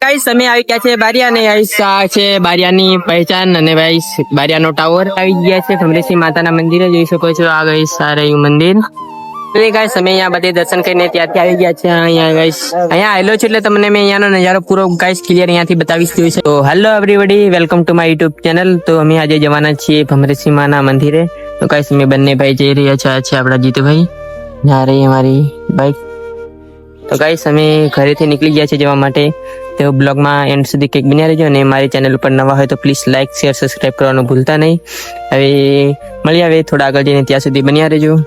Guys અમે આવી ગયા છે બારિયા ને ગાઈસ આ છે બારિયાની પહેચાન અને ગાઈસ બારિયાનો ટાવર આવી ગયા છે ભમરેશ્રી માતાના મંદિરે જોઈ શકો છો આ ગાઈસ આ રહ્યું મંદિર એટલે ગાઈસ અમે અહીંયા બધે દર્શન કરીને ત્યાંથી આવી ગયા છે અહીંયા ગાઈસ અહીંયા આવેલો છે એટલે તમને મેં અહીંયાનો નજારો પૂરો ગાઈસ ક્લિયર અહીંયાથી બતાવીશ જોઈ છે તો hello everybody welcome to my YouTube channel તો અમે આજે જવાના છીએ ભમરેશ્રી માના મંદિરે તો ગાઈસ અમે બંને ભાઈ જઈ રહ્યા છે આપણા જીતુભાઈ આ રહી અમારી બાઈક તો ગાઈસ અમે ઘરેથી નીકળી ગયા છે જવા માટે તો બ્લોગમાં એન્ડ સુધી કંઈક બન્યા રહેજો અને મારી ચેનલ ઉપર નવા હોય તો પ્લીઝ લાઇક શેર સબસ્ક્રાઇબ કરવાનું ભૂલતા નહીં હવે મળી આવે થોડા આગળ જઈને ત્યાં સુધી બન્યા રહેજો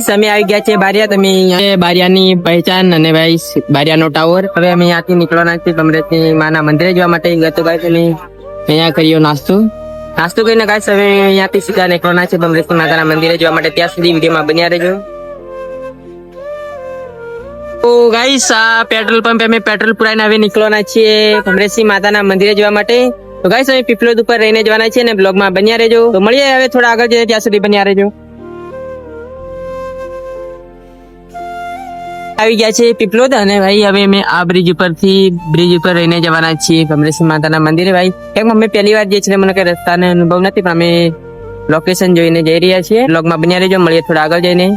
અમે આવી ગયા છે બારિયા તમે બારિયાની પહેચાન અને ભાઈ બારિયાનો ટાવર હવે અમે અહીંયાથી નીકળવાના છીએ ભમરેશ્રી માના મંદિરે જવા માટે ગતો ગાઈસ અમે અહીંયા કર્યો નાસ્તો કરીને ગાઈસ હવે અહીંયાથી સીધા નીકળવાના છે ભમરેશ્રી માતાના મંદિરે જવા માટે ત્યાં સુધી વિડીયોમાં બન્યા રહેજો તો ગાઈસ આ પેટ્રોલ પંપે અમે પેટ્રોલ પુરાઈને હવે નીકળવાના છીએ ભમરેશ્રી માતાના મંદિરે જવા માટે તો ગાઈસ અમે પીપલોદ ઉપર રહીને જવાના છીએ અને બ્લોગમાં બન્યા રહેજો તો મળીએ હવે થોડા આગળ જઈને ત્યાં સુધી બન્યા રહેજો આવી ગયા છે પીપલોદ અને ભાઈ હવે અમે આ બ્રિજ ઉપર રહીને જવાના છીએ ભમરેશ્રી માતાના મંદિરે ભાઈ કેમ અમે પહેલી વાર જે છે મને કઈ રસ્તાનો અનુભવ નથી પણ અમે લોકેશન જોઈને જઈ રહ્યા છીએ બ્લોગમાં બન્યા રહેજો મળીએ થોડા આગળ જઈને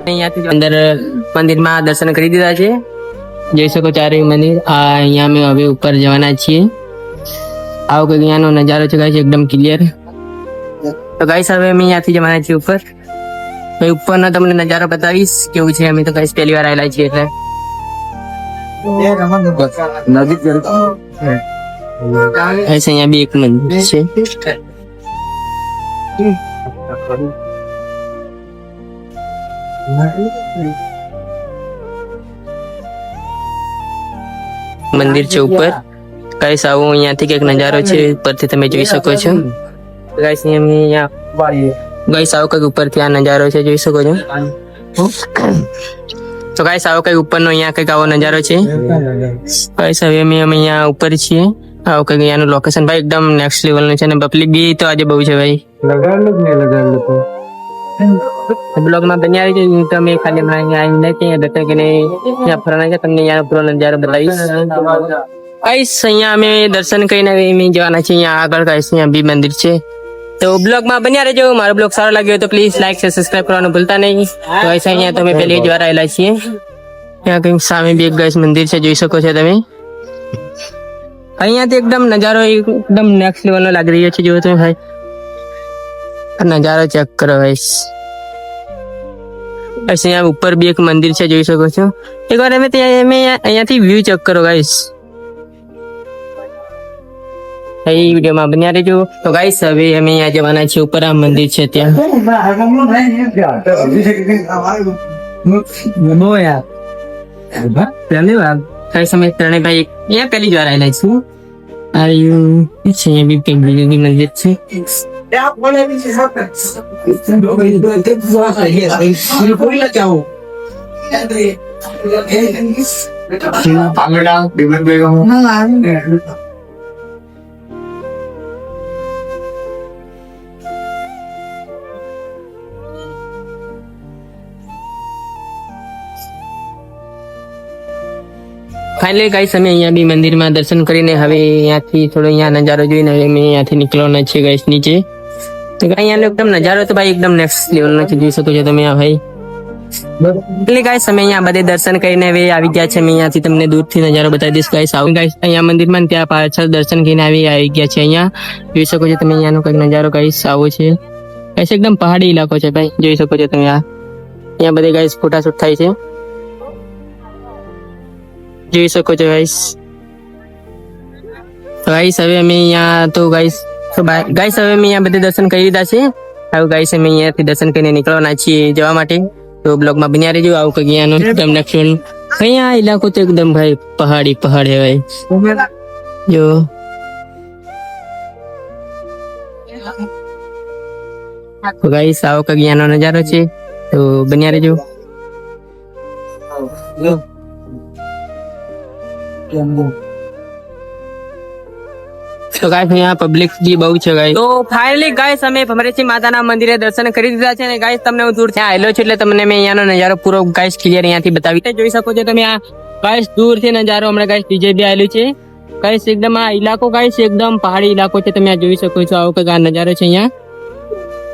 અહીંયાથી અંદર મંદિરમાં દર્શન કરી દીધા છે જોઈ શકો ચારે મંદિર અહીંયા અમે હવે ઉપર જવાના છીએ આવો કંઈક અહીંયાનો નજારો છે ગાઈસ એકદમ ક્લિયર તો ગાઈસ હવે અમે અહીંયાથી જવાના છીએ ઉપર ભાઈ ઉપરનો તમને નજારો બતાવીશ કેવું છે અમે તો ગાઈસ પહેલી વાર આવેલા છીએ એટલે અહીંયા બી એક મંદિર છે મંદિર છે ઉપર ગાઈસ આવો અહીંયાથી કઈક નજારો છે ઉપરથી તમે જોઈ શકો છો ગાઈસ ગાઈસ આવો કઈક ઉપરથી આ નજારો છે જોઈ શકો છો તો ગાઈસ આવો કઈક ઉપરનો અહીંયા કઈક આવો નજારો છે ગાઈસ હવે અમે અહીંયા ઉપર છીએ આવો કઈક અહીંયાનું લોકેશન ભાઈ એકદમ નેક્સ્ટ લેવલનું છે અને પબ્લિક બી તો આજે બહુ છે ભાઈ બ્લોગમાં બન્યા રહી છે તમે ખાલી અહીંયા ફરવાના છે તમને અહીંયા પૂરો નજારો બતાવીશ ગાઈસ અહીંયા અમે દર્શન કરીને અમે જવાના છીએ અહીંયા આગળ ગાઈસ અહીંયા બી મંદિર છે તો બ્લોગમાં બન્યા રહેજો મારો બ્લોગ સારો લાગ્યો હોય તો પ્લીઝ લાઈક શેર સબસ્ક્રાઇબ કરવાનું ભૂલતા નહીં તો ગાઈસ અહીંયા તમે પહેલી જ વાર આવેલા છીએ ત્યાં કંઈક સામે બી એક ગાઈસ મંદિર છે જોઈ શકો છો તમે અહીંયાથી એકદમ નજારો એકદમ નેક્સ્ટ લેવલનો લાગી રહ્યો છે જો તમે ભાઈ નજારો ચેક કરો ગાઈસ અહીંયા ઉપર બી એક મંદિર છે જોઈ શકો છો એકવાર અમે અહીંયાથી વ્યૂ ચેક કરો ગાઈસ એ વિડીયોમાં બન્યા રહેજો તો ગાઈસ હવે અમે અહીંયા જવાના છીએ ઉપર આ મંદિર છે ત્યાં ગાઈસ અમે ત્રણે ભાઈ અહીંયા પહેલી જ વાર આવેલા છું અહીંયા બી કંઈક બીજું બી મંદિર છે ફાઇનલી ગાઈસ અમે અહીંયા બી મંદિરમાં દર્શન કરીને હવે અહીંયાથી થોડો અહીંયા નજારો જોઈને હવે અમે અહીંયાથી નીકળવાના છે ગાઈસ નીચે. તો અહીંયાનો એકદમ નજારો તો ભાઈ એકદમ નેક્સ્ટ લેવલનો છે, જોઈ શકો છો તમે આ ભાઈ. એટલે ગાઈસ અમે અહીંયા બધે દર્શન કરીને હવે આવી ગયા છે. અમે અહીંયાથી તમને દૂરથી નજારો બતાવી દઈશ ગાઈસ. આવું ગાઈસ અહીંયા મંદિરમાં ને ત્યાં પાછળ દર્શન કરીને આવી ગયા છે. અહીંયા જોઈ શકો છો તમે અહીંયાનો કઈક નજારો ગાઈસ આવો છે. ગાઈસ એકદમ પહાડી ઇલાકો છે ભાઈ, જોઈ શકો છો તમે. આ અહીંયા બધે ગાઈસ ફોટા શૂટ થાય છે, જોઈ શકો છો ગાઈસ. તો ગાઈસ હવે અમે અહીંયા તો ગાઈસ હવે અમે અહીંયા બધે દર્શન કરી લીધા છે. હવે ગાઈસ અમે અહીંયાથી દર્શન કરીને નીકળવાના છીએ જવા માટે. તો બ્લોગમાં બન્યા રહેજો. આવું કંઈક અહીંયાનું એકદમ નેક્સ્ટ અહીંયા ઇલાકો તો એકદમ ભાઈ પહાડ હે ભાઈ. જો તો ગાઈસ આવો કંઈક અહીંયાનો નજારો છે, તો બન્યા રહેજો. તો ગાઈસ અહીંયા પબ્લિક બી બહુ છે ગાઈસ. તો ફાઇનલી ગાઈસ અમે ભમરેશી માતાના મંદિરે દર્શન કરી દીધા છે. અને ગાઈસ તમને હું દૂર ત્યાં આવેલો છું એટલે તમને મેં અહીંયાનો નજારો પૂરો ગાઈસ ક્લિયર અહીંયાથી બતાવી જોઈ શકો છો તમે. આ ગાઈસ દૂરથી નજારો હમણાં ગાઈસ ડીજે બી આવેલું છે ગાઈસ. એકદમ આ ઇલાકો ગાઈસ એકદમ પહાડી ઇલાકો છે, તમે આ જોઈ શકો છો. આવો કંઈક આ નજારો છે અહીંયા.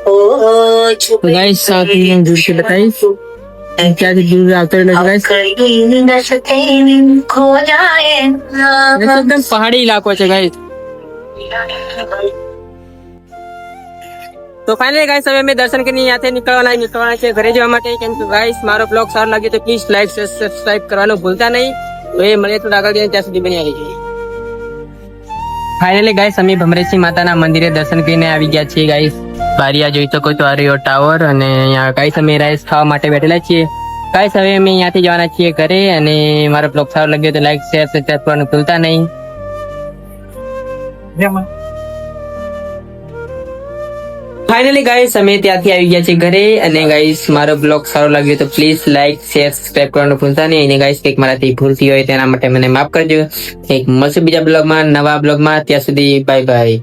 તો ગાઈસ દૂરથી બતાવીશ ત્યાંથી દૂર આવતો ગાઈસ. એકદમ પહાડી ઇલાકો છે ગાઈસ. તો ફાઇનલી ગાઈસ હવે અમે દર્શન કરીને અહીંયાથી નીકળવાના છે ઘરે જવા માટે. કેમ કે ગાઈસ મારો બ્લોગ સારો લાગે તો પ્લીઝ લાઈક સબસ્ક્રાઇબ કરવાનું ભૂલતા નહીં. તો એ મળે તો આગળ જઈને ત્યાં સુધી બની આવી જોઈએ. ફાઇનલી ગાઈસ અમે ભમરેશી માતાના મંદિરે દર્શન કરીને આવી ગયા છીએ ગાઈસ. બારિયા જોઈ શકો છો, આ રહ્યો ટાવર. અને અહીંયા ગાઈસ અમે રાઈસ ખાવા માટે બેઠેલા છીએ ગાઈસ. હવે અમે અહીંયાથી જવાના છીએ ઘરે. અને મારો બ્લોગ સારો લાગ્યો તો લાઈક શેર સબસ્ક્રાઇબ કરવાનું ભૂલતા નહીં. ફાઇનલી ગાઈસ અમે ત્યાંથી આવી ગયા છે ઘરે. અને ગાઈસ મારો બ્લોગ સારો લાગ્યો તો પ્લીઝ લાઈક શેર સબસ્ક્રાઇબ કરવાનું ભૂલતા નહીં. અને ગાઈસ કંઈક મારાથી ભૂલતી હોય તેના માટે મને માફ કરજો. એક મળશું બીજા બ્લોગમાં, નવા બ્લોગમાં. ત્યાં સુધી બાય બાય.